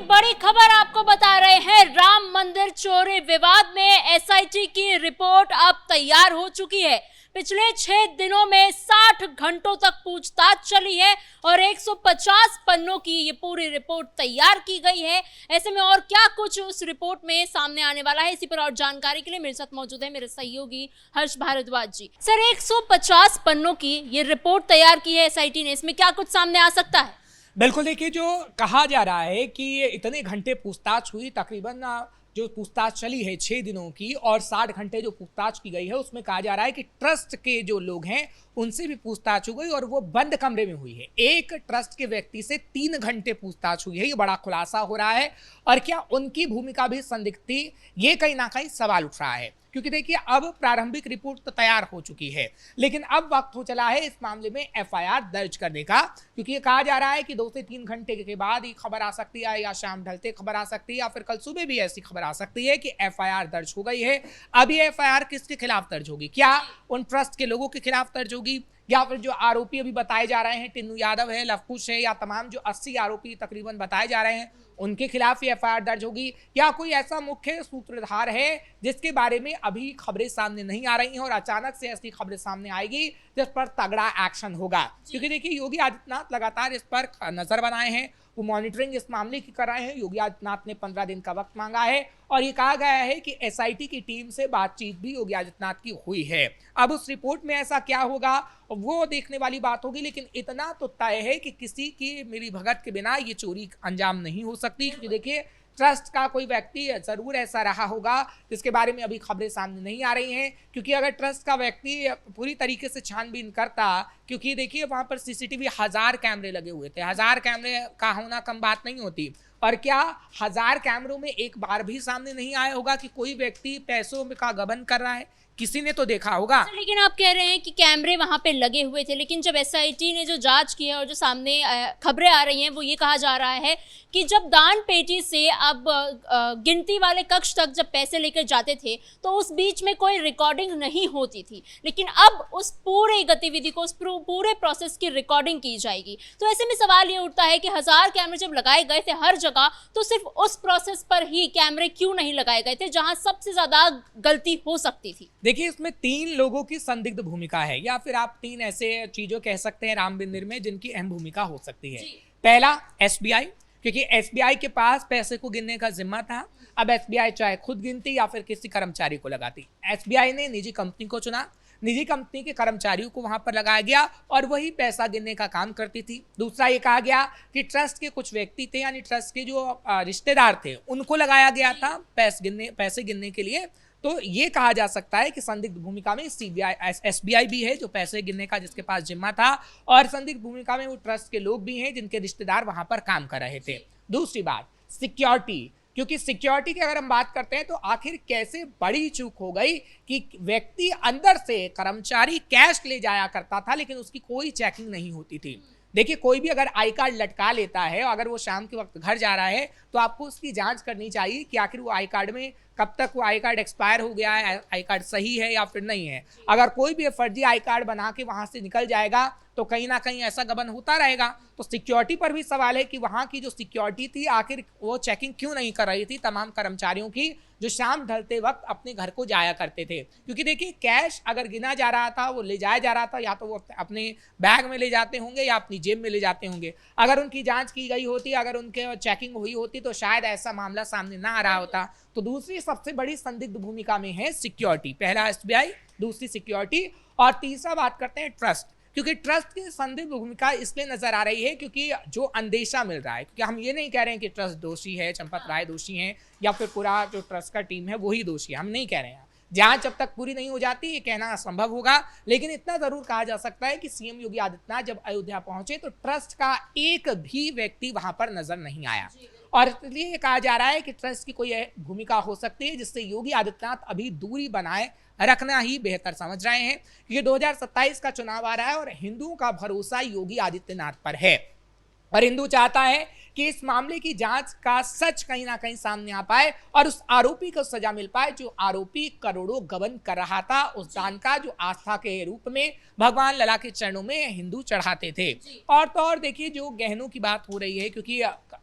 बड़ी खबर आपको बता रहे हैं। राम मंदिर चोरी विवाद में एसआईटी की रिपोर्ट अब तैयार हो चुकी है। पिछले 6 दिनों में 60 घंटों तक पूछताछ चली है और 150 पन्नों की ये पूरी रिपोर्ट तैयार की गई है। ऐसे में और क्या कुछ उस रिपोर्ट में सामने आने वाला है, इसी पर और जानकारी के लिए मेरे साथ मौजूद है मेरे सहयोगी हर्ष भारद्वाज जी। सर, 150 पन्नों की ये रिपोर्ट तैयार की है एसआईटी ने, इसमें क्या कुछ सामने आ सकता है? बिल्कुल, देखिए, जो कहा जा रहा है कि इतने घंटे पूछताछ हुई, तकरीबन जो पूछताछ चली है 6 दिनों की, और 60 घंटे जो पूछताछ की गई है उसमें कहा जा रहा है कि ट्रस्ट के जो लोग हैं उनसे भी पूछताछ हो गई और वो बंद कमरे में हुई है। एक ट्रस्ट के व्यक्ति से 3 घंटे पूछताछ हुई है, ये बड़ा खुलासा हो रहा है। और क्या उनकी भूमिका भी संदिग्ध थी, ये कहीं ना कहीं सवाल उठ रहा है, क्योंकि देखिए अब प्रारंभिक रिपोर्ट तो तैयार हो चुकी है, लेकिन अब वक्त हो चला है इस मामले में एफआईआर दर्ज करने का, क्योंकि ये कहा जा रहा है कि 2 से 3 घंटे के बाद ये खबर आ सकती है, या शाम ढलते खबर आ सकती है, या फिर कल सुबह भी ऐसी खबर आ सकती है कि एफआईआर दर्ज हो गई है। अब ये एफआईआर किसके खिलाफ दर्ज होगी? क्या उन ट्रस्ट के लोगों के खिलाफ दर्ज होगी, या फिर जो आरोपी अभी बताए जा रहे हैं, टिन्नू यादव है, लवकुश है, या तमाम जो 80 आरोपी तकरीबन बताए जा रहे हैं उनके खिलाफ ही एफआईआर दर्ज होगी, या कोई ऐसा मुख्य सूत्रधार है जिसके बारे में अभी खबरें सामने नहीं आ रही हैं और अचानक से ऐसी खबरें सामने आएगी जिस पर तगड़ा एक्शन होगा। क्योंकि देखिए योगी आदित्यनाथ लगातार इस पर नजर बनाए हैं, वो मॉनिटरिंग इस मामले की कर रहे हैं। योगी आदित्यनाथ ने 15 दिन का वक्त मांगा है और ये कहा गया है कि एसआईटी की टीम से बातचीत भी योगी आदित्यनाथ की हुई है। अब उस रिपोर्ट में ऐसा क्या होगा वो देखने वाली बात होगी, लेकिन इतना तो तय है कि किसी की मिलीभगत के बिना ये चोरी अंजाम नहीं हो सकती। क्योंकि देखिए ट्रस्ट का कोई व्यक्ति जरूर ऐसा रहा होगा जिसके बारे में अभी खबरें सामने नहीं आ रही हैं, क्योंकि अगर ट्रस्ट का व्यक्ति पूरी तरीके से छानबीन करता, क्योंकि देखिए वहां पर सीसीटीवी 1000 कैमरे लगे हुए थे, 1000 कैमरे का होना कम बात नहीं होती। और क्या 1000 कैमरों में एक बार भी सामने नहीं आया होगा कि कोई व्यक्ति पैसों का गबन कर रहा है? किसी ने तो देखा होगा। लेकिन आप कह रहे हैं कि कैमरे वहां पे लगे हुए थे, लेकिन जब एसआईटी ने जो जांच की है और जो सामने खबरें आ रही हैं वो ये कहा जा रहा है कि जब दान पेटी से अब गिनती वाले कक्ष तक जब पैसे लेकर जाते थे तो उस बीच में कोई रिकॉर्डिंग नहीं होती थी, लेकिन अब उस पूरे गतिविधि को, उस पूरे प्रोसेस की रिकॉर्डिंग की जाएगी। तो ऐसे में सवाल ये उठता है कि 1000 कैमरे जब लगाए गए थे हर जगह, तो सिर्फ उस प्रोसेस पर ही कैमरे क्यों नहीं लगाए गए थे जहां सबसे ज्यादा गलती हो सकती थी? देखिए इसमें 3 लोगों की संदिग्ध भूमिका है, या फिर आप 3 ऐसे चीजों कह सकते हैं राम मंदिर में जिनकी अहम भूमिका हो सकती है। पहला एसबीआई, क्योंकि एसबीआई के पास पैसे को गिनने का जिम्मा था। अब एसबीआई चाहे खुद गिनती या फिर किसी कर्मचारी को लगाती, एसबीआई ने निजी कंपनी को चुना, निजी कंपनी के कर्मचारियों को वहां पर लगाया गया और वही पैसा गिनने का काम करती थी। दूसरा ये कहा गया कि ट्रस्ट के कुछ व्यक्ति थे, यानी ट्रस्ट के जो रिश्तेदार थे उनको लगाया गया था पैसे गिनने के लिए। तो ये कहा जा सकता है कि संदिग्ध भूमिका में सीबीआई एसबीआई भी है जो पैसे गिनने का जिसके पास जिम्मा था, और संदिग्ध भूमिका में वो ट्रस्ट के लोग भी हैं जिनके रिश्तेदार वहां पर काम कर रहे थे। दूसरी बात सिक्योरिटी, क्योंकि सिक्योरिटी की अगर हम बात करते हैं तो आखिर कैसे बड़ी चूक हो गई कि व्यक्ति अंदर से कर्मचारी कैश ले जाया करता था लेकिन उसकी कोई चेकिंग नहीं होती थी। देखिए कोई भी अगर आई कार्ड लटका लेता है और अगर वो शाम के वक्त घर जा रहा है तो आपको उसकी जांच करनी चाहिए कि आखिर वो आई कार्ड में कब तक वो आई कार्ड एक्सपायर हो गया है, आई कार्ड सही है या फिर नहीं है। अगर कोई भी फर्जी आई कार्ड बना के वहां से निकल जाएगा तो कहीं ना कहीं ऐसा गबन होता रहेगा। तो सिक्योरिटी पर भी सवाल है कि वहां की जो सिक्योरिटी थी आखिर वो चेकिंग क्यों नहीं कर रही थी तमाम कर्मचारियों की जो शाम ढलते वक्त अपने घर को जाया करते थे। क्योंकि देखिए कैश अगर गिना जा रहा था, वो ले जाया जा रहा था, या तो वो अपने बैग में ले जाते होंगे या अपनी जेब में ले जाते होंगे। अगर उनकी जांच की गई होती, अगर उनके चेकिंग हुई होती तो शायद ऐसा मामला सामने ना आ रहा होता। तो दूसरी सबसे बड़ी संदिग्ध भूमिका में है सिक्योरिटी, पहला एसबीआई, दूसरी सिक्योरिटी, और तीसरा बात करते हैं ट्रस्ट। क्योंकि ट्रस्ट की संदिग्ध भूमिका इसलिए नजर आ रही है क्योंकि जो अंदेशा मिल रहा है, क्योंकि हम ये नहीं कह रहे हैं कि ट्रस्ट दोषी है, चंपत राय दोषी हैं, या फिर पूरा जो ट्रस्ट का टीम है वही दोषी है, हम नहीं कह रहे हैं। जांच जब तक पूरी नहीं हो जाती ये कहना असंभव होगा, लेकिन इतना जरूर कहा जा सकता है कि सीएम योगी आदित्यनाथ जब अयोध्या पहुंचे तो ट्रस्ट का एक भी व्यक्ति वहां पर नजर नहीं आया, और इसलिए कहा जा रहा है कि ट्रस्ट की कोई भूमिका हो सकती है जिससे योगी आदित्यनाथ अभी दूरी बनाए रखना ही बेहतर समझ रहे हैं। क्योंकि 2027 का चुनाव आ रहा है और हिंदुओं का भरोसा योगी आदित्यनाथ पर है, और हिंदू चाहता है कि इस मामले की जांच का सच कहीं ना कहीं सामने आ पाए और उस आरोपी को सजा मिल पाए जो आरोपी करोड़ों गबन कर रहा था उस दान का, जो आस्था के रूप में भगवान लला के चरणों में हिंदू चढ़ाते थे। और तो और देखिए, जो गहनों की बात हो रही है, क्योंकि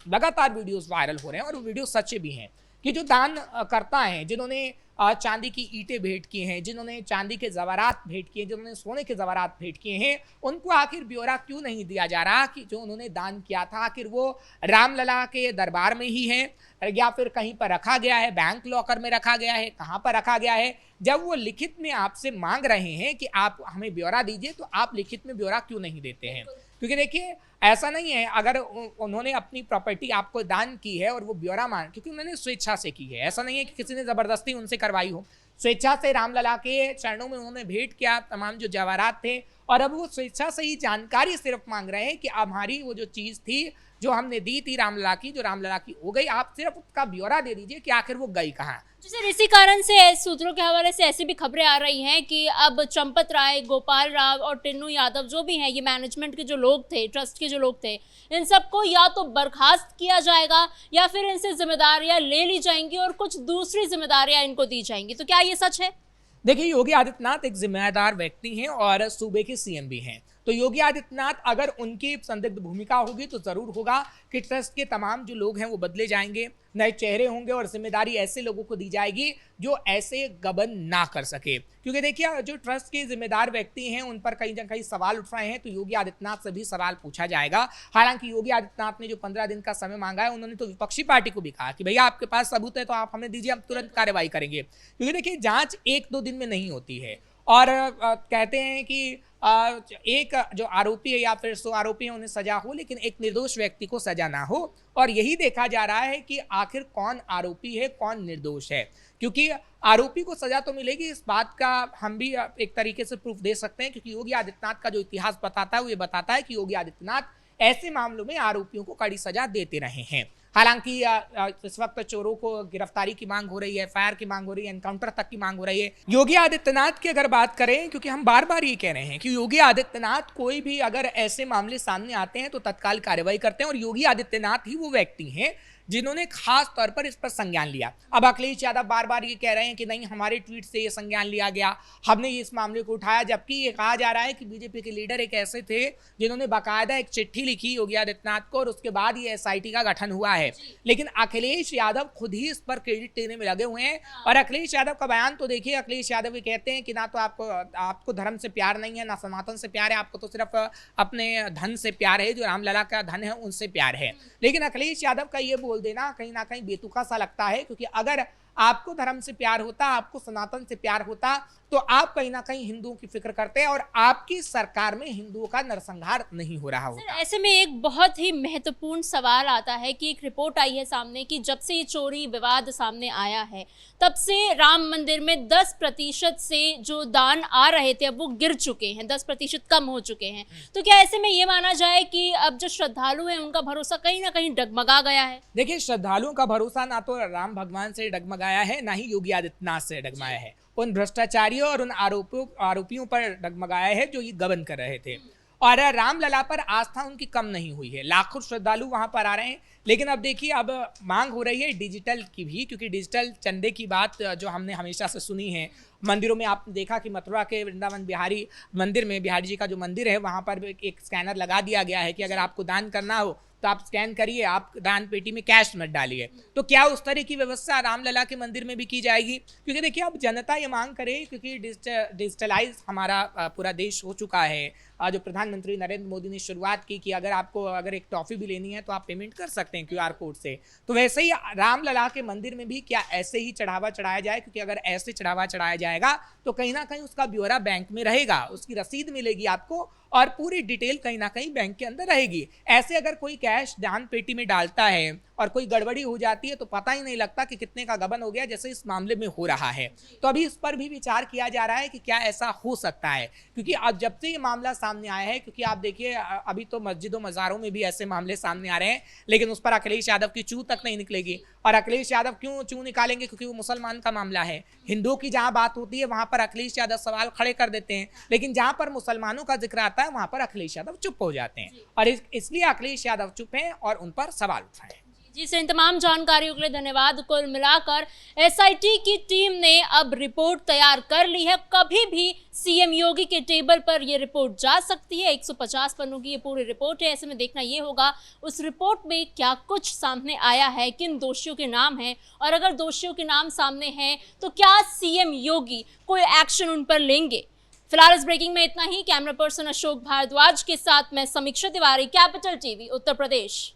लगातार वीडियोस वायरल हो रहे हैं और वो वीडियो सच्चे भी हैं कि जो दान करता है, जिन्होंने चांदी की ईंटें भेंट की हैं, जिन्होंने चांदी के जवारात भेंट किए, जिन्होंने सोने के जवारात भेंट किए हैं, उनको आखिर ब्यौरा क्यों नहीं दिया जा रहा कि जो उन्होंने दान किया था आखिर वो रामलला के दरबार में ही है या फिर कहीं पर रखा गया है, बैंक लॉकर में रखा गया है, कहाँ पर रखा गया है। जब वो लिखित में आपसे मांग रहे हैं कि आप हमें ब्यौरा दीजिए, तो आप लिखित में ब्यौरा क्यों नहीं देते हैं? क्योंकि देखिए, ऐसा नहीं है अगर उन्होंने अपनी प्रॉपर्टी आपको दान की है और वो ब्यौरा मांग, क्योंकि उन्होंने स्वेच्छा से की है, ऐसा नहीं है कि किसी ने जबरदस्ती उनसे करवाई हो, स्वेच्छा से रामलला के चरणों में उन्होंने भेंट किया तमाम जो जवाहरात थे, और अब वो स्वेच्छा से ही जानकारी सिर्फ मांग रहे हैं कि अब हमारी वो जो चीज थी जो हमने दी थी रामलला की, जो रामलला की हो गई, आप सिर्फ उसका ब्यौरा दे दीजिए कि आखिर वो गई कहाँ। सर, इसी कारण से सूत्रों के हवाले से ऐसी भी खबरें आ रही हैं कि अब चंपत राय, गोपाल राव और टिन्नू यादव जो भी हैं, ये मैनेजमेंट के जो लोग थे, ट्रस्ट के जो लोग थे, इन सबको या तो बर्खास्त किया जाएगा या फिर इनसे जिम्मेदारियां ले ली जाएंगी और कुछ दूसरी जिम्मेदारियां इनको दी जाएंगी। तो क्या ये सच है? देखिए, योगी आदित्यनाथ एक जिम्मेदार व्यक्ति हैं और सूबे के सीएम भी हैं, तो योगी आदित्यनाथ अगर उनकी संदिग्ध भूमिका होगी तो जरूर होगा कि ट्रस्ट के तमाम जो लोग हैं वो बदले जाएंगे, नए चेहरे होंगे और जिम्मेदारी ऐसे लोगों को दी जाएगी जो ऐसे गबन ना कर सके। क्योंकि देखिए, जो ट्रस्ट के जिम्मेदार व्यक्ति हैं उन पर कहीं ना कहीं सवाल उठ रहे हैं, तो योगी आदित्यनाथ से भी सवाल पूछा जाएगा। हालांकि योगी आदित्यनाथ ने जो 15 दिन का समय मांगा है, उन्होंने तो विपक्षी पार्टी को भी कहा कि भैया आपके पास सबूत है तो आप हमें दीजिए, हम तुरंत कार्रवाई करेंगे। क्योंकि देखिए, जांच 1-2 दिन में नहीं होती है और कहते हैं कि एक जो आरोपी है या फिर 100 आरोपी है उन्हें सजा हो, लेकिन एक निर्दोष व्यक्ति को सजा ना हो। और यही देखा जा रहा है कि आखिर कौन आरोपी है, कौन निर्दोष है। क्योंकि आरोपी को सजा तो मिलेगी, इस बात का हम भी एक तरीके से प्रूफ दे सकते हैं, क्योंकि योगी आदित्यनाथ का जो इतिहास बताता है वो ये बताता है कि योगी आदित्यनाथ ऐसे मामलों में आरोपियों को कड़ी सजा देते रहे हैं। हालांकि इस वक्त चोरों को गिरफ्तारी की मांग हो रही है, फायर की मांग हो रही है, एनकाउंटर तक की मांग हो रही है। योगी आदित्यनाथ की अगर बात करें, क्योंकि हम बार बार ये कह रहे हैं कि योगी आदित्यनाथ कोई भी अगर ऐसे मामले सामने आते हैं तो तत्काल कार्रवाई करते हैं, और योगी आदित्यनाथ ही वो व्यक्ति हैं जिन्होंने खास तौर पर इस पर संज्ञान लिया। अब अखिलेश यादव बार बार ये कह रहे हैं कि नहीं, हमारे ट्वीट से ये संज्ञान लिया गया, हमने इस मामले को उठाया, जबकि ये कहा जा रहा है कि बीजेपी के लीडर एक ऐसे थे जिन्होंने बाकायदा एक चिट्ठी लिखी योगी आदित्यनाथ को और उसके बाद ये एसआईटी का गठन हुआ है। लेकिन अखिलेश यादव खुद ही इस पर क्रेडिट देने में लगे हुए हैं। और अखिलेश यादव का बयान तो देखिए, अखिलेश यादव ये कहते हैं कि ना तो आपको धर्म से प्यार नहीं है, ना सनातन से प्यार है, आपको तो सिर्फ अपने धन से प्यार है, जो रामलला का धन है उनसे प्यार है। लेकिन अखिलेश यादव का ये बोल देना कहीं ना कहीं बेतुका सा लगता है, क्योंकि अगर आपको धर्म से प्यार होता, आपको सनातन से प्यार होता, तो आप कहीं ना कहीं हिंदुओं की फिक्र करते हैं और आपकी सरकार में हिंदुओं का नरसंहार नहीं हो रहा होता। ऐसे में एक बहुत ही महत्वपूर्ण सवाल आता है कि एक रिपोर्ट आई है सामने कि जब से ये चोरी विवाद सामने आया है, तब से राम मंदिर में 10% से जो दान आ रहे थे अब वो गिर चुके हैं, 10% कम हो चुके हैं। तो क्या ऐसे में ये माना जाए कि अब जो श्रद्धालु हैं उनका भरोसा कहीं ना कहीं डगमगा गया है? देखिए, श्रद्धालुओं का भरोसा ना तो राम भगवान से डगमगाया है, ना ही योगी आदित्यनाथ से डगमगाया है, उन भ्रष्टाचारियों और उन आरोपियों पर डगमगाया है जो ये गबन कर रहे थे। और रामलला पर आस्था उनकी कम नहीं हुई है, लाखों श्रद्धालु वहां पर आ रहे हैं। लेकिन अब देखिए, अब मांग हो रही है डिजिटल की भी, क्योंकि डिजिटल चंदे की बात जो हमने हमेशा से सुनी है, मंदिरों में आपने देखा कि मथुरा के वृंदावन बिहारी मंदिर में, बिहारी जी का जो मंदिर है वहां पर एक स्कैनर लगा दिया गया है कि अगर आपको दान करना हो तो आप स्कैन करिए, आप दान पेटी में कैश मत डालिए। तो क्या उस तरह की व्यवस्था रामलला के मंदिर में भी की जाएगी? क्योंकि देखिए, अब जनता ये मांग करे, क्योंकि डिजिटलाइज हमारा पूरा देश हो चुका है। जो प्रधानमंत्री नरेंद्र मोदी ने शुरुआत की कि अगर एक टॉफी भी लेनी है तो आप पेमेंट कर सकते हैं QR कोड से। तो वैसे ही रामलला के मंदिर में भी क्या ऐसे ही चढ़ावा चढ़ाया जाए? क्योंकि अगर ऐसे चढ़ावा चढ़ाया जाएगा तो कहीं ना कहीं उसका ब्यौरा बैंक में रहेगा, उसकी रसीद मिलेगी आपको और पूरी डिटेल कहीं ना कहीं बैंक के अंदर रहेगी। ऐसे अगर कोई कैश दान पेटी में डालता है और कोई गड़बड़ी हो जाती है तो पता ही नहीं लगता कि कितने का गबन हो गया, जैसे इस मामले में हो रहा है। तो अभी इस पर भी विचार किया जा रहा है कि क्या ऐसा हो सकता है, क्योंकि अब जब से ये मामला सामने आया है, क्योंकि आप देखिए अभी तो मस्जिदों मज़ारों में भी ऐसे मामले सामने आ रहे हैं, लेकिन उस पर अखिलेश यादव की चूं तक नहीं निकलेगी। और अखिलेश यादव क्यों चूं निकालेंगे? क्योंकि वो मुसलमान का मामला है। हिंदुओं की जहां बात होती है वहां पर अखिलेश यादव सवाल खड़े कर देते हैं, लेकिन जहां पर मुसलमानों का जिक्र आता है वहां पर अखिलेश यादव चुप हो जाते हैं और इसलिए अखिलेश यादव चुप हैं और उन पर सवाल उठाए। जी से इन तमाम जानकारियों के लिए धन्यवाद। कुल मिलाकर एसआईटी की टीम ने अब रिपोर्ट तैयार कर ली है। कभी भी सीएम योगी के टेबल पर ये रिपोर्ट जा सकती है। 150 पन्नों की ये पूरी रिपोर्ट है। ऐसे में देखना ये होगा उस रिपोर्ट में क्या कुछ सामने आया है, किन दोषियों के नाम हैं, और अगर दोषियों के नाम सामने हैं तो क्या सीएम योगी कोई एक्शन उन पर लेंगे। फिलहाल इस ब्रेकिंग में इतना ही। कैमरा पर्सन अशोक भारद्वाज के साथ मैं समीक्षा तिवारी, कैपिटल टीवी उत्तर प्रदेश।